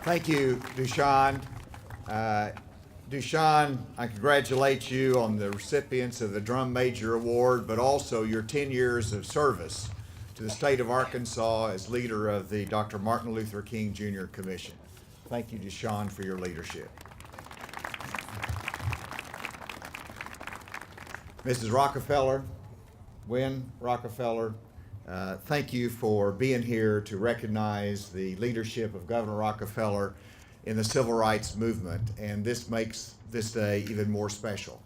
Thank you, Dushan. Dushan, I congratulate you on the recipients of the Drum Major Award, but also your 10 years of service to the state of Arkansas as leader of the Dr. Martin Luther King Jr. Commission. Thank you, Dushan, for your leadership. Mrs. Rockefeller, Wynn Rockefeller, thank you for being here to recognize the leadership of Governor Rockefeller in the civil rights movement, and this makes this day even more special.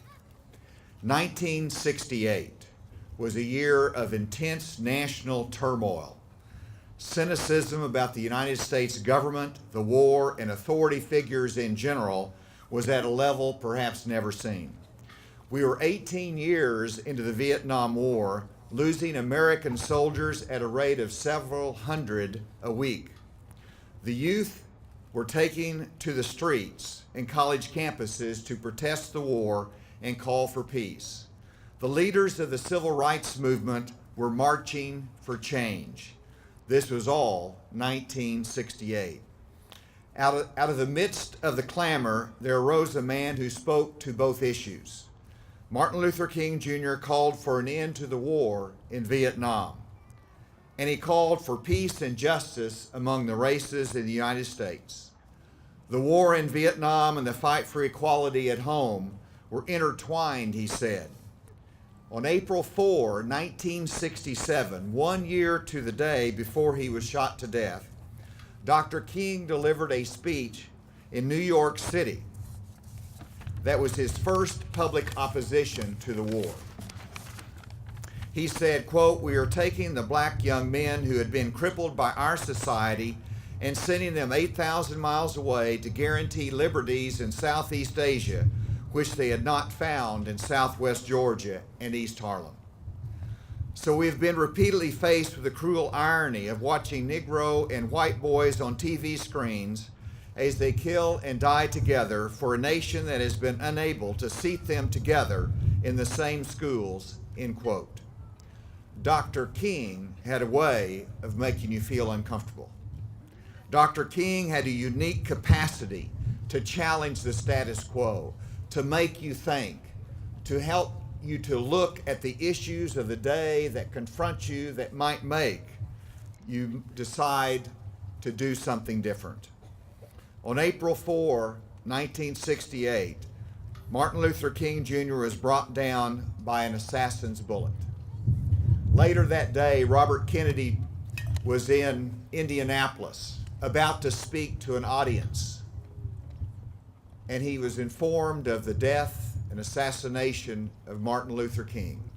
1968 was a year of intense national turmoil. Cynicism about the United States government, the war, and authority figures in general was at a level perhaps never seen. We were 18 years into the Vietnam War, losing American soldiers at a rate of several hundred a week. The youth were taking to the streets and college campuses to protest the war and call for peace. The leaders of the civil rights movement were marching for change. This was all 1968. Out of the midst of the clamor, there arose a man who spoke to both issues. Martin Luther King Jr. called for an end to the war in Vietnam, and he called for peace and justice among the races in the United States. The war in Vietnam and the fight for equality at home were intertwined, he said. On April 4, 1967, 1 year to the day before he was shot to death, Dr. King delivered a speech in New York City. That was his first public opposition to the war. He said, quote, "We are taking the black young men who had been crippled by our society and sending them 8,000 miles away to guarantee liberties in Southeast Asia, which they had not found in Southwest Georgia and East Harlem. So we have been repeatedly faced with the cruel irony of watching Negro and white boys on TV screens as they kill and die together for a nation that has been unable to seat them together in the same schools," end quote. Dr. King had a way of making you feel uncomfortable. Dr. King had a unique capacity to challenge the status quo, to make you think, to help you to look at the issues of the day that confront you that might make you decide to do something different. On April 4, 1968, Martin Luther King Jr. was brought down by an assassin's bullet. Later that day, Robert Kennedy was in Indianapolis about to speak to an audience, and he was informed of the death and assassination of Martin Luther King.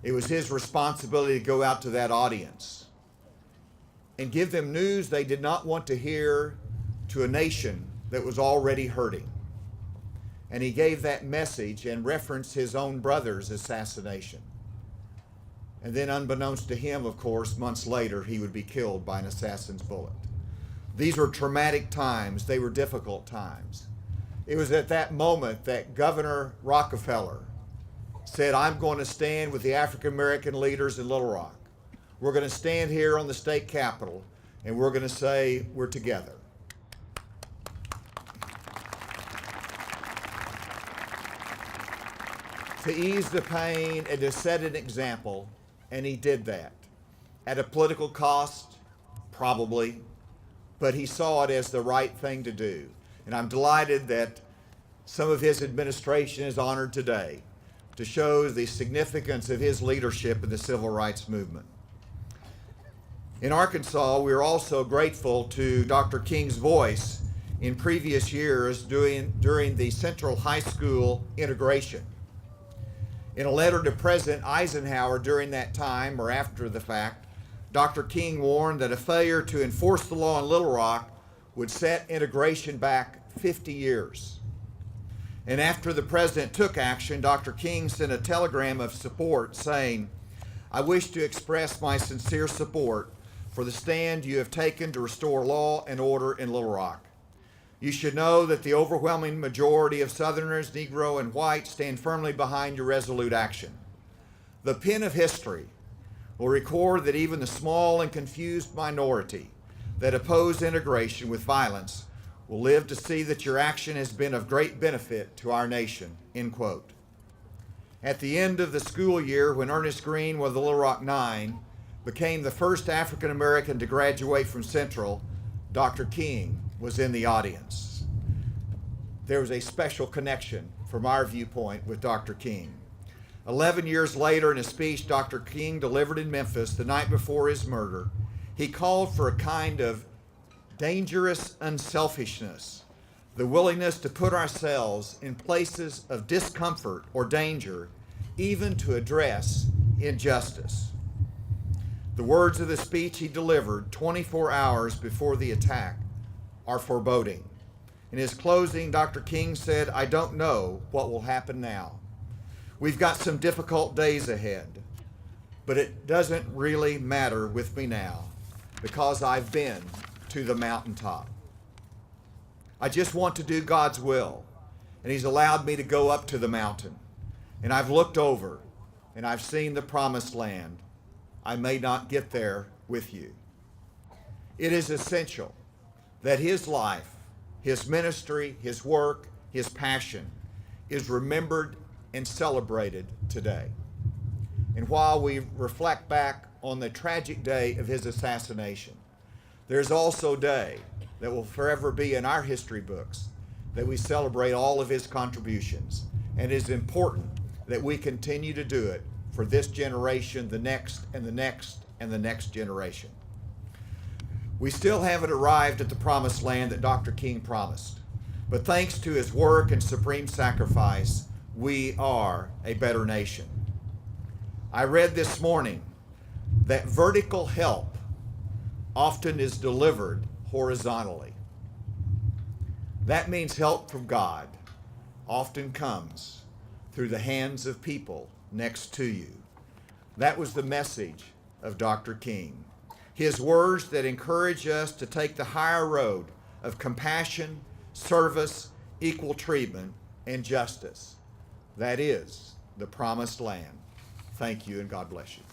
It was his responsibility to go out to that audience and give them news they did not want to hear to a nation that was already hurting. And he gave that message and referenced his own brother's assassination. And then, unbeknownst to him, of course, months later, he would be killed by an assassin's bullet. These were traumatic times. They were difficult times. It was at that moment that Governor Rockefeller said, "I'm going to stand with the African American leaders in Little Rock. We're going to stand here on the state capitol, and we're going to say we're together." To ease the pain and to set an example, and he did that. At a political cost, probably, but he saw it as the right thing to do. And I'm delighted that some of his administration is honored today to show the significance of his leadership in the civil rights movement. In Arkansas, we are also grateful to Dr. King's voice in previous years during the Central High School integration. In a letter to President Eisenhower during that time, or after the fact, Dr. King warned that a failure to enforce the law in Little Rock would set integration back 50 years. And after the president took action, Dr. King sent a telegram of support saying, "I wish to express my sincere support for the stand you have taken to restore law and order in Little Rock. You should know that the overwhelming majority of Southerners, Negro, and white stand firmly behind your resolute action. The pen of history will record that even the small and confused minority that opposed integration with violence will live to see that your action has been of great benefit to our nation, end quote. At the end of the school year, when Ernest Green with the Little Rock Nine became the first African American to graduate from Central, Dr. King was in the audience. There was a special connection from our viewpoint with Dr. King. 11 years later, in a speech Dr. King delivered in Memphis the night before his murder, he called for a kind of dangerous unselfishness, the willingness to put ourselves in places of discomfort or danger, even to address injustice. The words of the speech he delivered 24 hours before the attack are foreboding. In his closing, Dr. King said, "I don't know what will happen now. We've got some difficult days ahead, but it doesn't really matter with me now because I've been to the mountaintop. I just want to do God's will, and He's allowed me to go up to the mountain, and I've looked over, and I've seen the promised land. I may not get there with you." It is essential that his life, his ministry, his work, his passion is remembered and celebrated today. And while we reflect back on the tragic day of his assassination, there's also a day that will forever be in our history books that we celebrate all of his contributions. And it is important that we continue to do it for this generation, the next, and the next, and the next generation. We still haven't arrived at the promised land that Dr. King promised, but thanks to his work and supreme sacrifice, we are a better nation. I read this morning that vertical help often is delivered horizontally. That means help from God often comes through the hands of people next to you. That was the message of Dr. King. His words that encourage us to take the higher road of compassion, service, equal treatment, and justice. That is the promised land. Thank you, and God bless you.